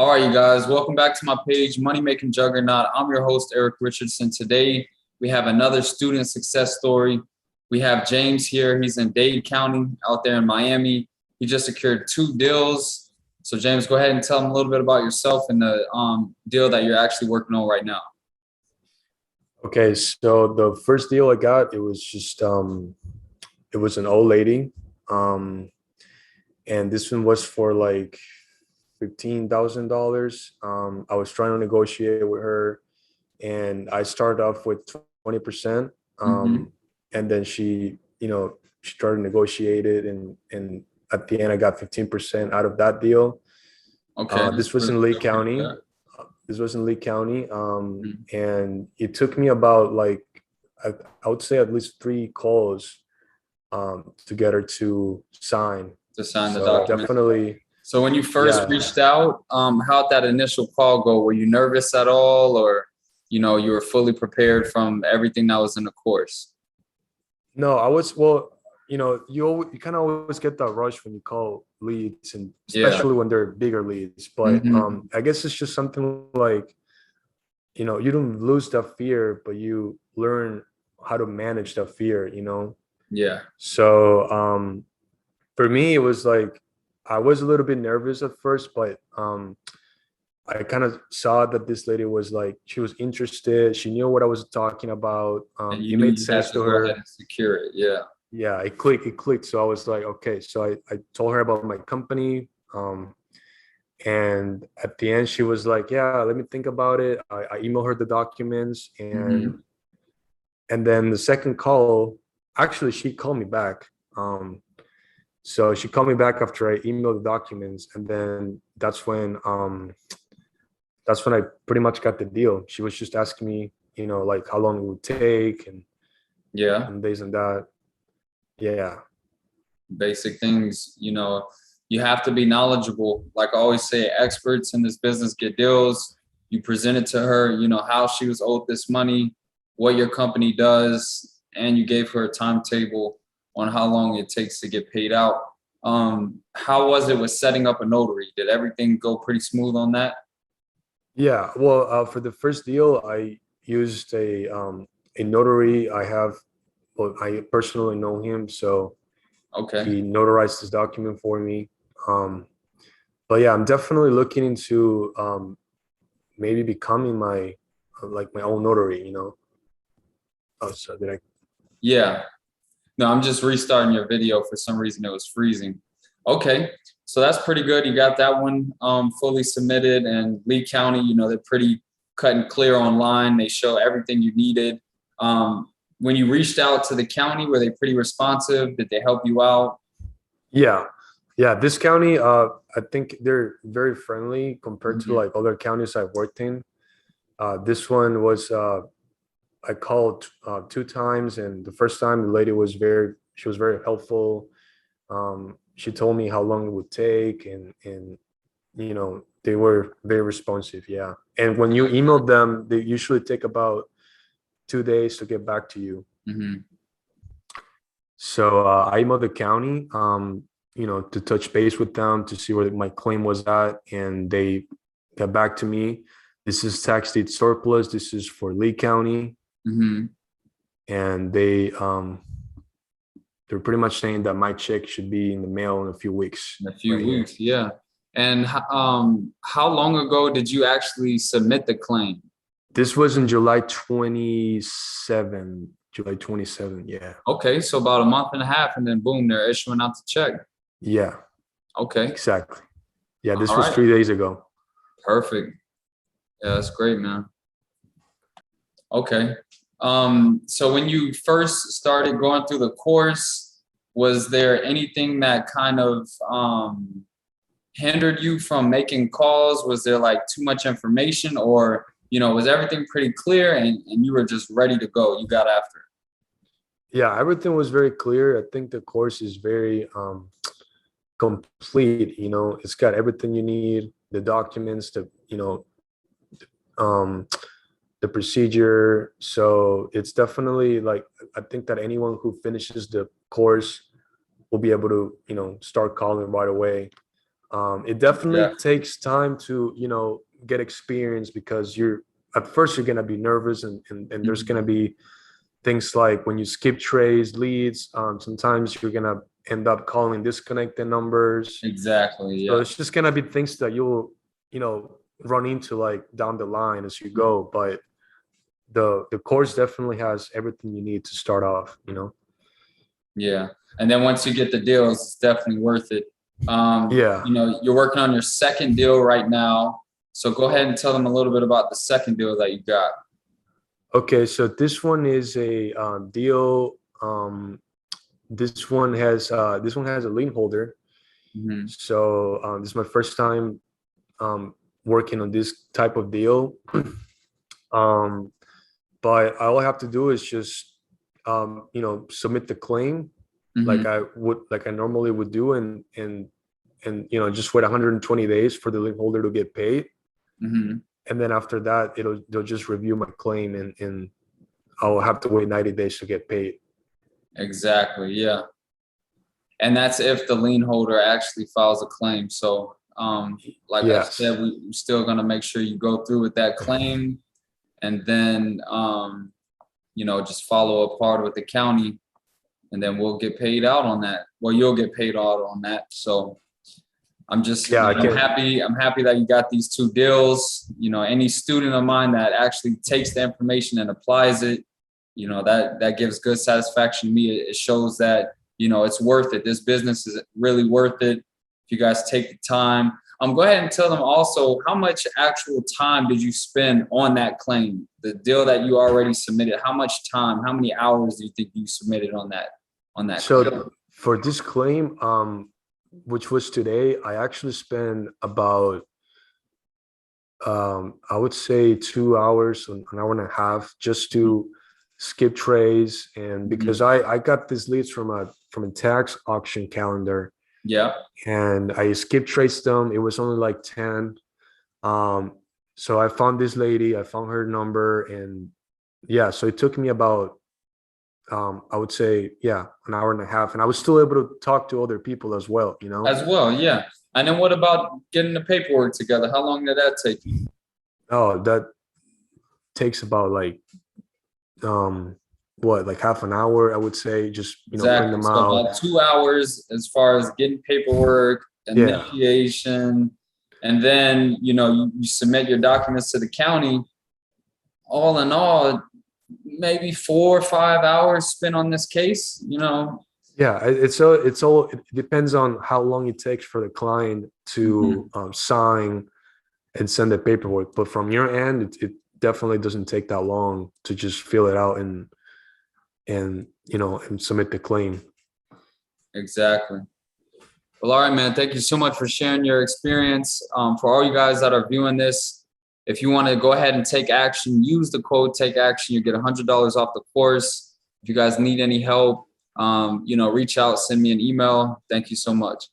All right, you guys, welcome back to my page, Money Making Juggernaut. I'm your host, Eric Richardson. Today, we have another student success story. We have James here. He's in Dade County out there in Miami. He just secured 2 deals. So, James, go ahead and tell him a little bit about yourself and the deal that you're actually working on right now. Okay, so the first deal I got, it was just it was an old lady. And this one was for like $15,000. I was trying to negotiate with her, and I started off with 20%. And then she started negotiated, and at the end I got 15% out of that deal. Okay. This was in Lee County. And it took me about like I would say at least 3 calls to get her to sign. To sign the So document. definitely. So when you first reached out, how'd that initial call go? Were you nervous at all, or you were fully prepared from everything that was in the course? No, I was, well, you kind of always get that rush when you call leads, and especially when they're bigger leads. But I guess it's just something like, you don't lose that fear, but you learn how to manage that fear. Yeah. So for me, it was like I was a little bit nervous at first, but I kind of saw that this lady was like, she was interested. She knew what I was talking about. It made sense to her. Go ahead and secure it. Yeah. Yeah, it clicked. So I was like, okay. So I told her about my company. And at the end, she was like, yeah, let me think about it. I emailed her the documents, and then the second call, actually, she called me back. So she called me back after I emailed the documents, and then that's when I pretty much got the deal. She was just asking me, like how long it would take, and this and that. Yeah. Basic things, you have to be knowledgeable. Like I always say, experts in this business get deals. You present it to her, how she was owed this money, what your company does, and you gave her a timetable on how long it takes to get paid out. How was it with setting up a notary? Did everything go pretty smooth on that? Yeah. Well, for the first deal, I used a notary. I personally know him, so he notarized this document for me. But yeah, I'm definitely looking into maybe becoming my own notary. Oh, so did I? Yeah. No, I'm just restarting your video. For some reason, it was freezing. Okay, so that's pretty good. You got that one fully submitted. And Lee County, they're pretty cut and clear online. They show everything you needed. When you reached out to the county, were they pretty responsive? Did they help you out? Yeah. This county, I think they're very friendly compared to like other counties I've worked in. This one was, I called 2 times, and the first time the lady was she was very helpful. She told me how long it would take, and they were very responsive. Yeah. And when you email them, they usually take about 2 days to get back to you. So I emailed the county, to touch base with them to see where my claim was at, and they got back to me. This is tax deed surplus. This is for Lee County. And they're pretty much saying that my check should be in the mail in a few weeks. In a few weeks, yeah. And how long ago did you actually submit the claim? This was in July 27. Yeah. Okay, so about a month and a half, and then boom, they're issuing out the check. Yeah. Okay. Exactly. Yeah, this was 3 days ago. Perfect. Yeah, that's great, man. Okay. So when you first started going through the course, was there anything that kind of hindered you from making calls? Was there like too much information, or was everything pretty clear and you were just ready to go? You got after it? Yeah, everything was very clear. I think the course is very complete. It's got everything you need, the documents, the procedure. So it's definitely like, I think that anyone who finishes the course will be able to, start calling right away. It definitely Yeah. takes time to, get experience because at first you're gonna be nervous and there's Mhm. gonna be things like when you skip trays, leads, sometimes you're gonna end up calling disconnected numbers. Exactly. So Yeah. it's just gonna be things that you'll, run into like down the line as you go. But the course definitely has everything you need to start off. Yeah. And then once you get the deals, it's definitely worth it. Yeah. You're working on your second deal right now. So go ahead and tell them a little bit about the second deal that you got. Okay, so this one is a deal. This one has a lien holder. Hmm. So this is my first time working on this type of deal. Um, but all I have to do is just submit the claim Hmm. like I normally would do, and just wait 120 days for the lien holder to get paid. Hmm. And then after that, they'll just review my claim, and I'll have to wait 90 days to get paid. Exactly. Yeah. And that's if the lien holder actually files a claim. So, like I Yes. said, we're still going to make sure you go through with that claim, and then, just follow up hard with the county, and then we'll get paid out on that. Well, you'll get paid out on that. So I'm just, Yeah, I can. happy. I'm happy that you got these two deals. Any student of mine that actually takes the information and applies it, that gives good satisfaction to me. It shows that, it's worth it. This business is really worth it. If you guys take the time, go ahead and tell them also how much actual time did you spend on that claim, the deal that you already submitted. How much time, how many hours do you think you submitted on that claim? So for this claim, which was today, I actually spent about I would say 2 hours, an hour and a half, just to skip trays, and because Mhm. I got these leads from a tax auction calendar, Yeah. and I skip traced them. It was only like 10. Um, so I found this lady, I found her number, and yeah, so it took me about I would say, yeah, an hour and a half, and I was still able to talk to other people as well. As well, yeah. And then what about getting the paperwork together? How long did that take you? Oh, that takes about like um what, like half an hour, I would say, just print Exactly. them So out. about 2 hours as far as getting paperwork, Yeah. initiation, and then you submit your documents to the county. All in all, maybe 4 or 5 hours spent on this case. Yeah, it depends on how long it takes for the client to Mhm. sign and send the paperwork. But from your end, it definitely doesn't take that long to just fill it out and submit the claim. Exactly. Well, all right, man. Thank you so much for sharing your experience. For all you guys that are viewing this, if you want to go ahead and take action, use the code Take Action. You get $100 off the course. If you guys need any help, reach out, send me an email. Thank you so much.